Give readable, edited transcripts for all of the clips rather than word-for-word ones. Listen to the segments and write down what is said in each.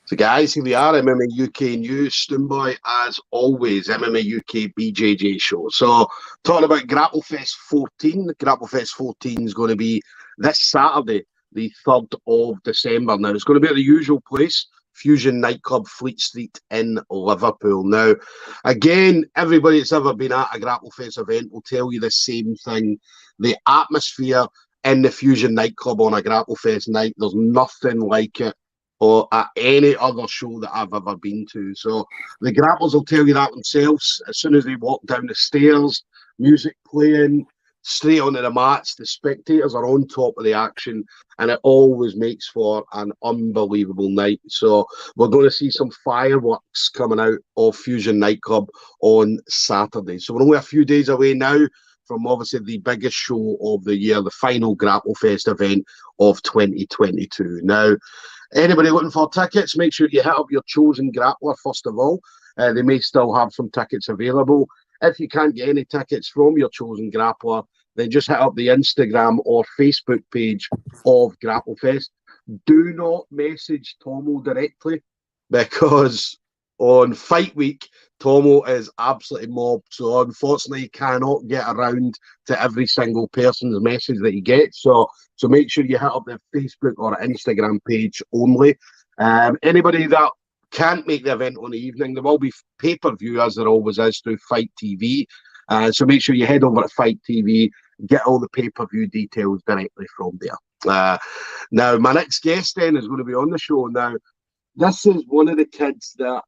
So guys, here we are, MMA UK News, Stoomboy, as always, MMA UK BJJ show. So talking about Grapplefest 14, Grapplefest 14 is going to be this Saturday, the 3rd of December. Now, it's going to be at the usual place, Fusion Nightclub, Fleet Street in Liverpool. Now, again, everybody that's ever been at a Grapplefest event will tell you the same thing. The atmosphere in the Fusion Nightclub on a Grapplefest night, there's nothing like it or at any other show that I've ever been to. So the grapplers will tell you that themselves. As soon as they walk down the stairs, music playing, straight onto the mats, the spectators are on top of the action, and it always makes for an unbelievable night. So we're going to see some fireworks coming out of Fusion Nightclub on Saturday. So we're only a few days away now from obviously the biggest show of the year, the final Grapplefest event of 2022. Now, anybody looking for tickets, make sure you hit up your chosen grappler first of all. They may still have some tickets available. If you can't get any tickets from your chosen grappler, then just hit up the Instagram or Facebook page of Grapplefest. Do not message Tomo directly, because on fight week, Tomo is absolutely mobbed. So unfortunately, he cannot get around to every single person's message that he gets. So make sure you hit up their Facebook or Instagram page only. Anybody that can't make the event on the evening, there will be pay-per-view, as there always is, through Fight TV. So make sure you head over to Fight TV, get all the pay-per-view details directly from there. Now, my next guest then is going to be on the show. Now, this is one of the kids that,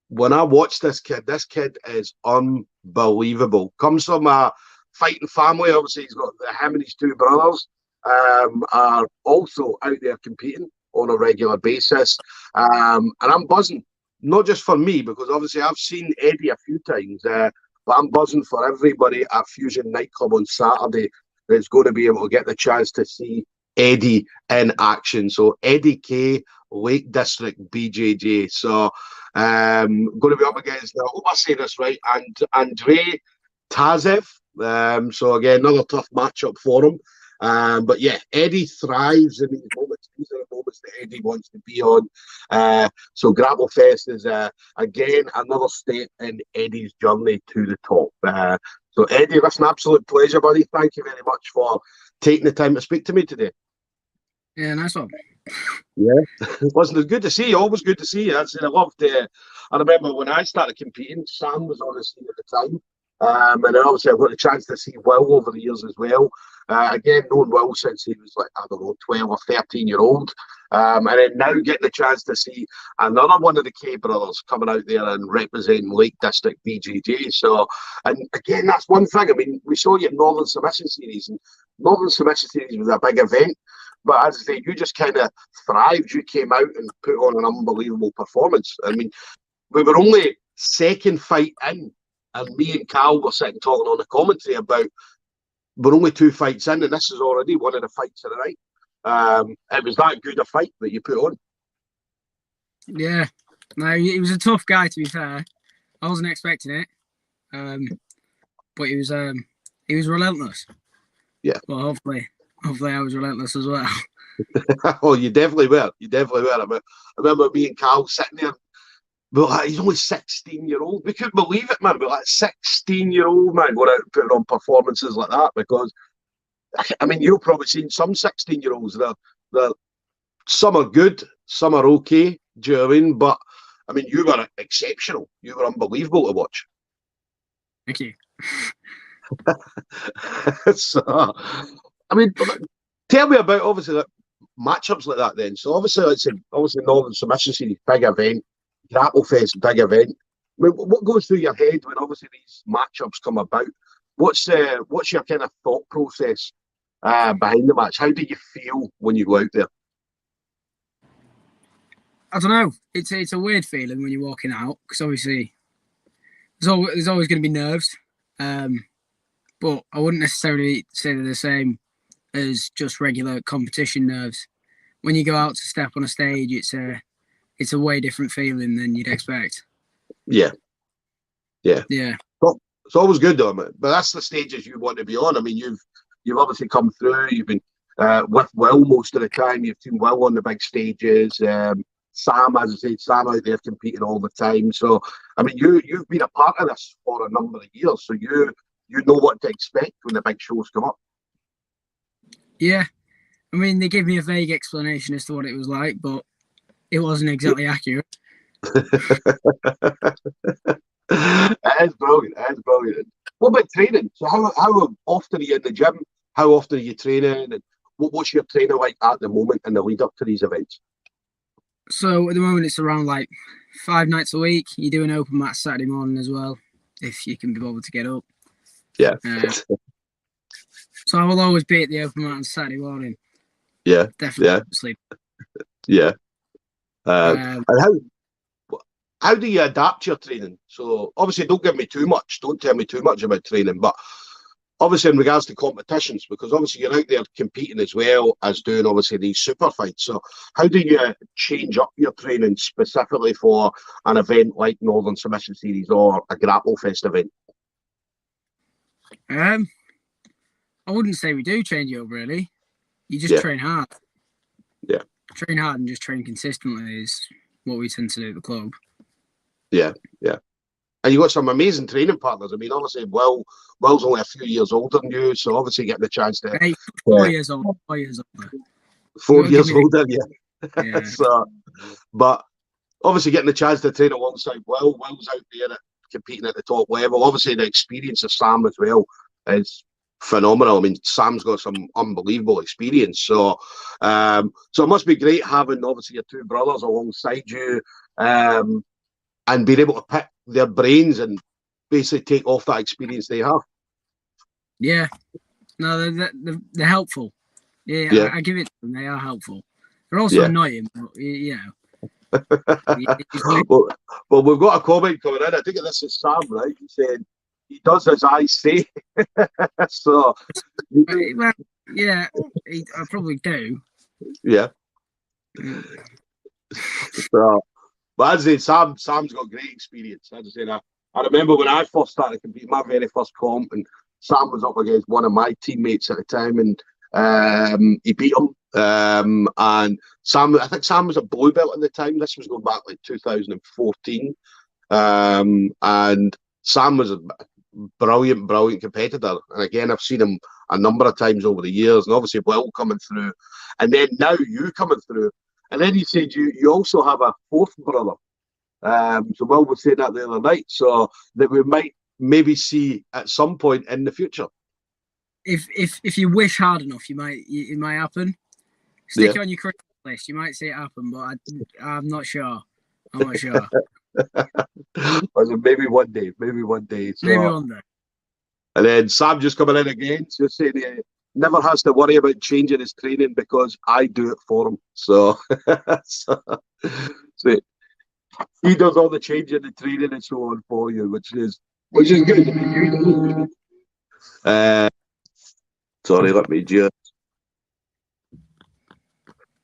when I watch this kid is unbelievable. Comes from a fighting family. Obviously, he's got him and his two brothers are also out there competing on a regular basis. And I'm buzzing, not just for me, because obviously I've seen Eddy a few times, but I'm buzzing for everybody at Fusion Nightclub on Saturday that's going to be able to get the chance to see Eddy in action. So Eddy Kaye, Lake District BJJ. So going to be up against, I hope I say this right, and Andrej Tasev. So again, another tough matchup for him. But yeah, Eddy thrives in these moments. These are the moments that Eddy wants to be on. So Grapplefest is again another step in Eddy's journey to the top. So Eddy, that's an absolute pleasure, buddy. Thank you very much for taking the time to speak to me today. Yeah, nice one. Yeah, wasn't it good to see you? Always good to see you. I loved. I remember when I started competing, Sam was on the scene at the time, and then obviously I've got a chance to see Will over the years as well. Again, known Will since he was like, I don't know, 12 or 13-year-old, and then now getting the chance to see another one of the Kaye brothers coming out there and representing Lake District BJJ. So, and again, that's one thing. I mean, we saw you at Northern Submission Series, and Northern Submission Series was a big event. But as I say, you just kind of thrived. You came out and put on an unbelievable performance. I mean, we were only second fight in, and me and Carl were sitting talking on the commentary about we're only 2 fights in, and this is already one of the fights of the night. It was that good a fight that you put on. Yeah, no, he was a tough guy, to be fair. I wasn't expecting it, but he was relentless. Yeah. Well, hopefully I was relentless as well. Oh, you definitely were. You definitely were. I remember me and Carl sitting there. But like, he's only 16-year-old. We couldn't believe it, man. But like 16-year-old man going out and putting on performances like that, because I mean, you've probably seen some 16-year-olds. They're some are good, some are okay. Do you know what I mean? But I mean, you were exceptional. You were unbelievable to watch. Thank you. So, I mean, tell me about obviously like matchups like that. Then, so obviously, like I said, Northern Submission Series, big event. Grapplefest, big event. I mean, what goes through your head when obviously these matchups come about? What's your kind of thought process behind the match? How do you feel when you go out there? I don't know. It's a weird feeling when you're walking out, because obviously there's always going to be nerves, but I wouldn't necessarily say they're the same as just regular competition nerves. When you go out to step on a stage, it's a way different feeling than you'd expect. Yeah. Well, it's always good though, but that's the stages you want to be on. I mean, you've obviously come through. You've been with Will most of the time. You've seen Will on the big stages. Sam, as I said, Sam out there competing all the time. So, I mean, you've been a part of this for a number of years, so you know what to expect when the big shows come up. Yeah, I mean, they gave me a vague explanation as to what it was like, but it wasn't exactly accurate. It is brilliant. It is brilliant. What about training? So how often are you in the gym? How often are you training? And what's your training like at the moment in the lead up to these events? So at the moment, it's around like 5 nights a week. You do an open mat Saturday morning as well, if you can be bothered to get up. Yeah. So I will always be at the open mat on Saturday morning. Yeah. Definitely sleep. Yeah. And how do you adapt your training? So obviously, don't give me too much. Don't tell me too much about training, but obviously in regards to competitions, because obviously you're out there competing as well as doing obviously these super fights. So how do you change up your training specifically for an event like Northern Submission Series or a Grapplefest event? I wouldn't say we do change it up really. You just train hard. Yeah. Train hard and just train consistently is what we tend to do at the club. Yeah. And you've got some amazing training partners. I mean, obviously, Will's only a few years older than you, so obviously getting the chance to... 4 years older. 4 years older. 4 years older, yeah. So, but obviously getting the chance to train alongside Will's out there competing at the top level. Obviously, the experience of Sam as well is phenomenal. I mean, Sam's got some unbelievable experience. So, so it must be great having obviously your two brothers alongside you, and being able to pick their brains and basically take off that experience they have. Yeah. No, they're helpful. Yeah. I give it to them. They are helpful. They're also annoying, but you know. well, we've got a comment coming in. I think this is Sam, right? He said he does as I say. So, well, yeah, I probably do. Yeah. So, but as I say, Sam's got great experience. As I say, I remember when I first started competing, my very first comp, and Sam was up against one of my teammates at the time, and he beat him. And Sam, I think Sam was a blue belt at the time. This was going back like 2014. And Sam was a brilliant competitor. And again, I've seen him a number of times over the years, and obviously Will coming through, and then now you coming through. And then you said you also have a fourth brother. So Will was saying that the other night, so that we might maybe see at some point in the future. If you wish hard enough, it might happen. Stick it on your Christmas list. You might see it happen, but I'm not sure. I'm not sure. Maybe one day. So, maybe one day. And then Sam just coming in again, just saying he never has to worry about changing his training because I do it for him. So, so he does all the changing, the training, and so on for you, which is good. Sorry, let me just.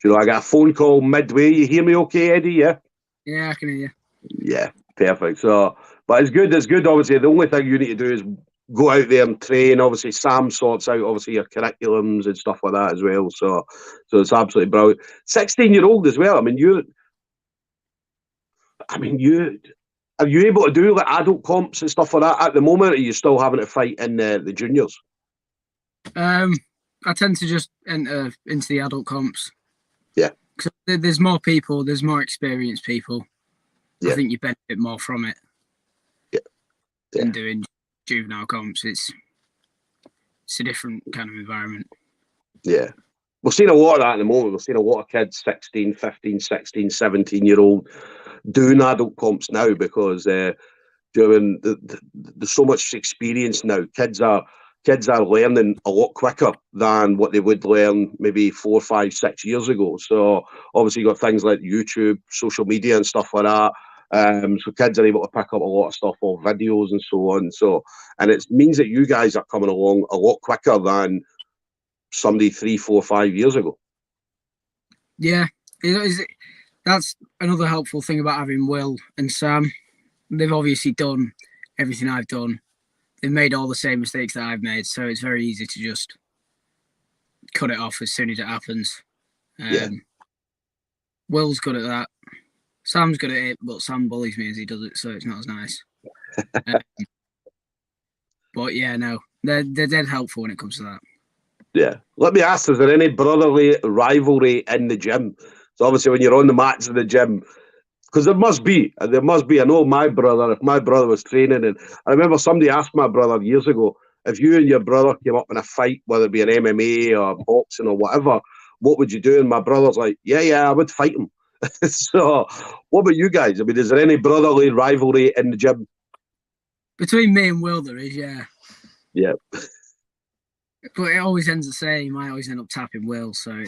I got a phone call midway. You hear me okay, Eddie? Yeah? Yeah, I can hear you. Yeah, perfect. So, but it's good. Obviously, the only thing you need to do is go out there and train. Obviously, Sam sorts out, obviously, your curriculums and stuff like that as well. So it's absolutely brilliant. 16-year-old as well. I mean, are you able to do like adult comps and stuff like that at the moment, or are you still having to fight in the juniors? I tend to just enter into the adult comps. Yeah. Because there's more people, there's more experienced people. Yeah. I think you benefit more from it. Yeah. Than doing juvenile comps. It's a different kind of environment. Yeah. We're seeing a lot of that at the moment. We're seeing a lot of kids, 16, 15, 16, 17-year-old, doing adult comps now because there's so much experience now. Kids are learning a lot quicker than what they would learn maybe 4, 5, 6 years ago. So obviously you've got things like YouTube, social media and stuff like that. So kids are able to pick up a lot of stuff off videos and so on. So, and it means that you guys are coming along a lot quicker than somebody 3, 4, 5 years ago. Yeah, that's another helpful thing about having Will and Sam. They've obviously done everything I've done. They've made all the same mistakes that I've made, so it's very easy to just cut it off as soon as it happens. Will's good at that. Sam's good at it, but Sam bullies me as he does it, so it's not as nice. But yeah, no, they're dead helpful when it comes to that. Yeah. Let me ask, is there any brotherly rivalry in the gym? So obviously when you're on the mats in the gym, because there must be. I know my brother, if my brother was training, and I remember somebody asked my brother years ago, if you and your brother came up in a fight, whether it be an MMA or boxing or whatever, what would you do? And my brother's like, yeah, I would fight him. So what about you guys? I mean, is there any brotherly rivalry in the gym? Between me and Will, there is, yeah. Yeah. But it always ends the same. I always end up tapping Will, so I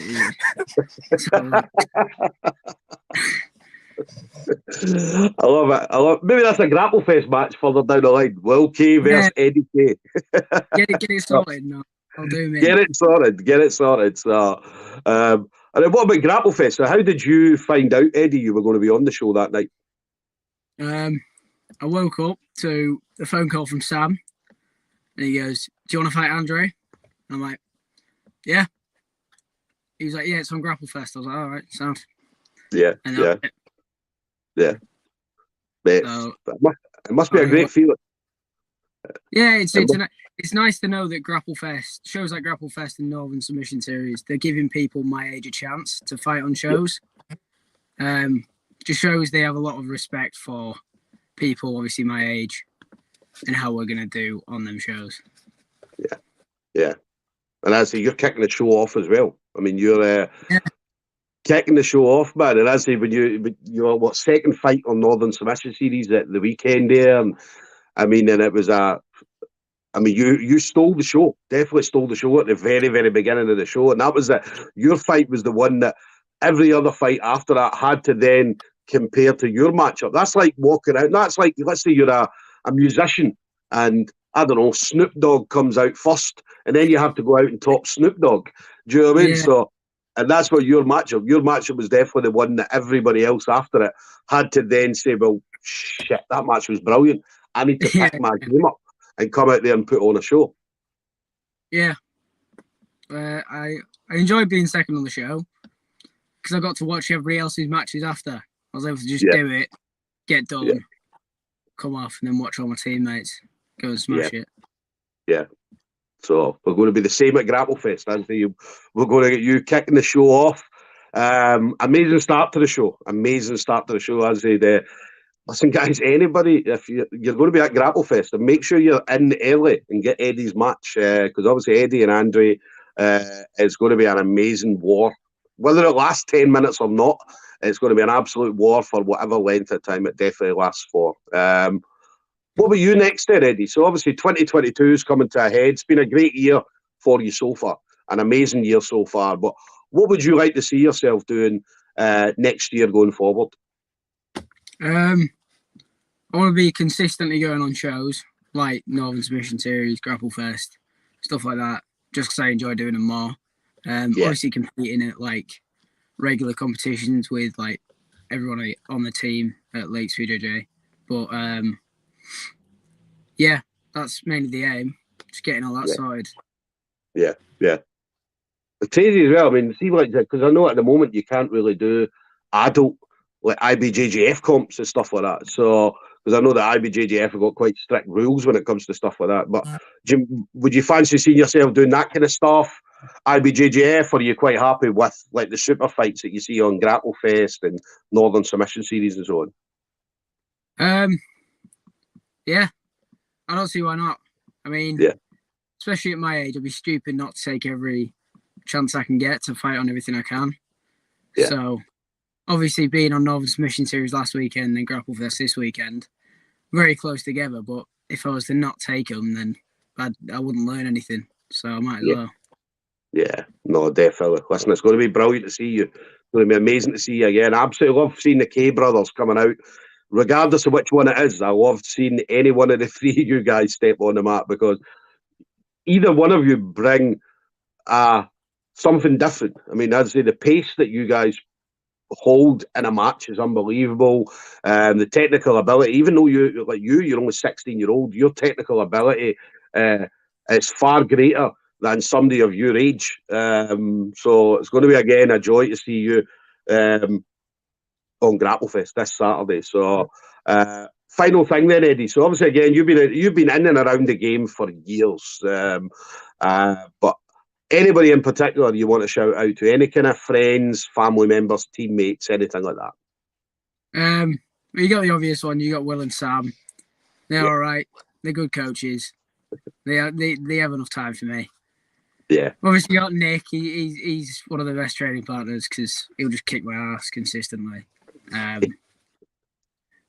love it. Maybe that's a Grapplefest match further down the line. Will Kaye versus Eddy Kaye. Get it sorted. No, I'll do me. Get it sorted. So, and then what about Grapplefest? So, how did you find out, Eddy, you were going to be on the show that night? I woke up to a phone call from Sam, and he goes, "Do you want to fight Andrej?" And I'm like, "Yeah." He was like, "Yeah, it's on Grapplefest." I was like, "All right, sound." Yeah. Mate, so, it must be a great feeling. Yeah, it's nice to know that Grapplefest, shows like Grapplefest and Northern Submission Series, they're giving people my age a chance to fight on shows. Just shows they have a lot of respect for people, obviously my age, and how we're going to do on them shows. Yeah. And as you're kicking the show off as well. I mean, you're kicking the show off, man. And as when you're second fight on Northern Submission Series at the weekend there, and I mean, and it was you stole the show. Definitely stole the show at the very, very beginning of the show, and that was it. Your fight was the one that every other fight after that had to then compare to your matchup. That's like walking out. That's like, let's say you're a musician, and I don't know, Snoop Dogg comes out first, and then you have to go out and top Snoop Dogg. Do you know what I mean? Yeah. So, and that's what your matchup was definitely the one that everybody else after it had to then say, well, shit, that match was brilliant. I need to pick my game up and come out there and put on a show. Yeah. I enjoyed being second on the show because I got to watch everybody else's matches after. I was able to just do it, get done, come off, and then watch all my teammates go and smash it. Yeah. So we're going to be the same at Grapplefest, Anthony. We're going to get you kicking the show off. Amazing start to the show. As they listen, guys, anybody, if you're going to be at Grapplefest, and make sure you're in early and get Eddy's match, because obviously Eddy and Andrej is going to be an amazing war. Whether it lasts 10 minutes or not, it's going to be an absolute war for whatever length of time it definitely lasts for. What about you next then, Eddy? So obviously 2022 is coming to a head. It's been a great year for you so far, an amazing year so far. But what would you like to see yourself doing next year going forward? I want to be consistently going on shows like Northern Submission Series, Grapplefest, stuff like that, just because I enjoy doing them more. Obviously competing at like regular competitions with like everyone on the team at Lakes BJJ. But that's mainly the aim, just getting all that sorted. Yeah. It's crazy as well. I mean, see, like, because I know at the moment you can't really do adult like IBJJF comps and stuff like that. So, because I know that IBJJF have got quite strict rules when it comes to stuff like that. But would you fancy seeing yourself doing that kind of stuff, IBJJF, or are you quite happy with like the super fights that you see on Grapplefest and Northern Submission Series and so on? Yeah, I don't see why not. I mean, especially at my age, I'd be stupid not to take every chance I can get to fight on everything I can. Yeah. So, obviously, being on Northern Submission Series last weekend and Grapplefest this weekend, very close together. But if I was to not take them, then I wouldn't learn anything. So I might as well. Yeah, no, definitely. Listen, it's going to be brilliant to see you. It's going to be amazing to see you again. I absolutely love seeing the Kaye brothers coming out. Regardless of which one it is, I love seeing any one of the three of you guys step on the mat, because either one of you bring something different. I mean, I'd say the pace that you guys hold in a match is unbelievable. The technical ability, even though you're only 16-year-old, your technical ability is far greater than somebody of your age. So it's going to be, again, a joy to see you on Grapplefest this Saturday. So, final thing then, Eddie. So obviously, again, you've been in and around the game for years. But anybody in particular you want to shout out to? Any kind of friends, family members, teammates, anything like that? You got the obvious one. You got Will and Sam. They're all right. They're good coaches. They have enough time for me. Yeah. Obviously, you got Nick. He's one of the best training partners because he'll just kick my ass consistently.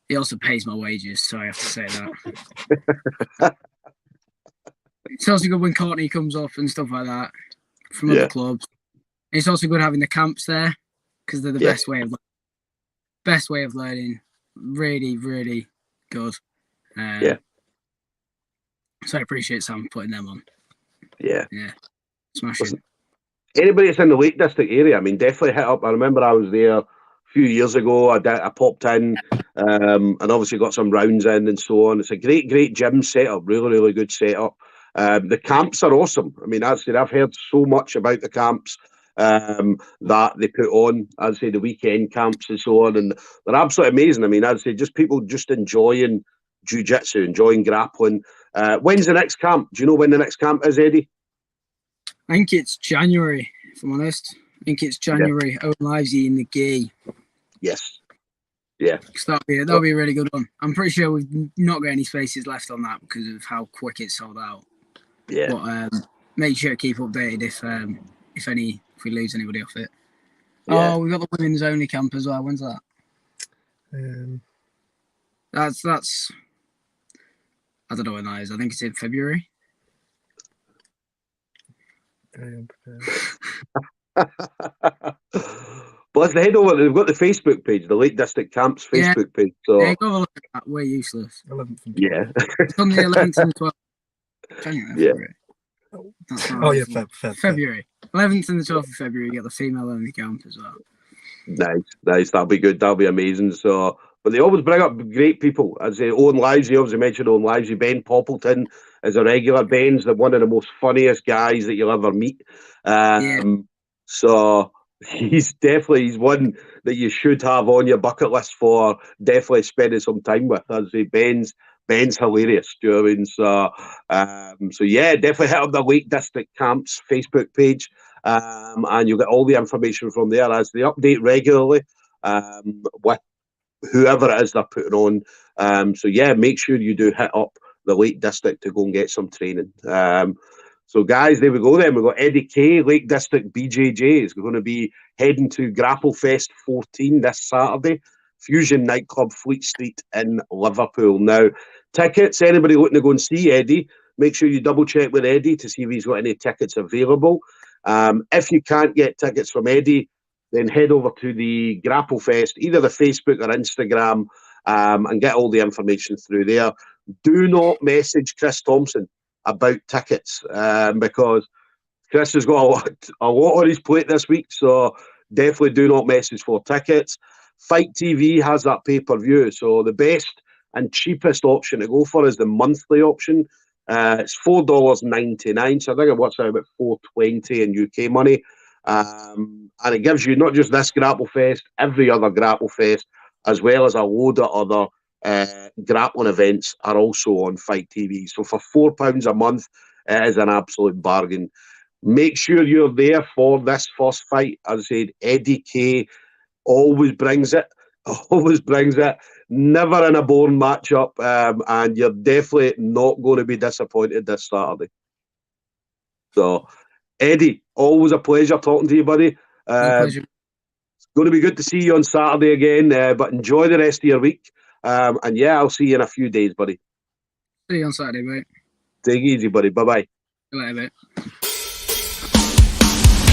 He also pays my wages, so I have to say that. It's also good when Courtney comes up and stuff like that from other clubs. It's also good having the camps there because they're the best way of learning. Really, really good. So I appreciate Sam putting them on. Yeah. Smashing. Anybody that's in the Lake District area, I mean, definitely hit up. I remember I was there a few years ago. I popped in and obviously got some rounds in and so on. It's a great gym setup. Really, really good setup. The camps are awesome. I mean, as I said, I've heard so much about the camps that they put on, as I say, the weekend camps and so on, and they're absolutely amazing. I mean, as I say, just people just enjoying jiu-jitsu, enjoying grappling. When's the next camp? Do you know when the next camp is, Eddie? I think it's January, if I'm honest. I think it's January. Owen Livesey in the Gi. Yes. Yeah. That'll be a really good one. I'm pretty sure we've not got any spaces left on that because of how quick it's sold out. Yeah. But make sure to keep updated if we lose anybody off it. Yeah. Oh, we've got the women's only camp as well. When's that? That's I don't know when that is. I think it's in February. But let's head over. They've got the Facebook page, the Lake District Camps Facebook page. So go have a look at that. We're useless. 11th and 12th. Yeah. It's on the 11th and 12th. January, February. February. 11th and the 12th of February. You get the female only camp as well. Nice. That'll be good. That'll be amazing. So, but they always bring up great people. As they Owen Livesey, obviously mentioned Owen Livesey. Ben Poppleton is a regular. Ben's one of the most funniest guys that you'll ever meet. So he's one that you should have on your bucket list for definitely spending some time with. As I say, Ben's hilarious. Do you know what I mean? So definitely hit up the Lake District Camps Facebook page, and you'll get all the information from there as they update regularly with whoever it is they're putting on. Make sure you do hit up the Lake District to go and get some training. So guys, there we go then. We've got Eddy Kaye, Lake District BJJ is going to be heading to Grapplefest 14 this Saturday. Fusion Nightclub, Fleet Street in Liverpool. Now, tickets, anybody looking to go and see Eddie, make sure you double check with Eddie to see if he's got any tickets available. If you can't get tickets from Eddie, then head over to the Grapplefest, either the Facebook or Instagram, and get all the information through there. Do not message Chris Thompson about tickets because Chris has got a lot on his plate this week, so definitely do not message for tickets. Fight TV has that pay-per-view, so the best and cheapest option to go for is the monthly option. It's $4.99, so I think it works out about $4.20 in UK money. And it gives you not just this Grapplefest, every other Grapplefest, as well as a load of other grappling events are also on Fight TV. So for £4 a month, it is an absolute bargain. Make sure you're there for this first fight. As I said, Eddy Kaye always brings it. Never in a boring matchup, and you're definitely not going to be disappointed this Saturday. So, Eddie, always a pleasure talking to you, buddy. Pleasure. It's going to be good to see you on Saturday again, but enjoy the rest of your week. And I'll see you in a few days, buddy. See you on Saturday, mate. Take it easy, buddy. Bye-bye. Bye, mate.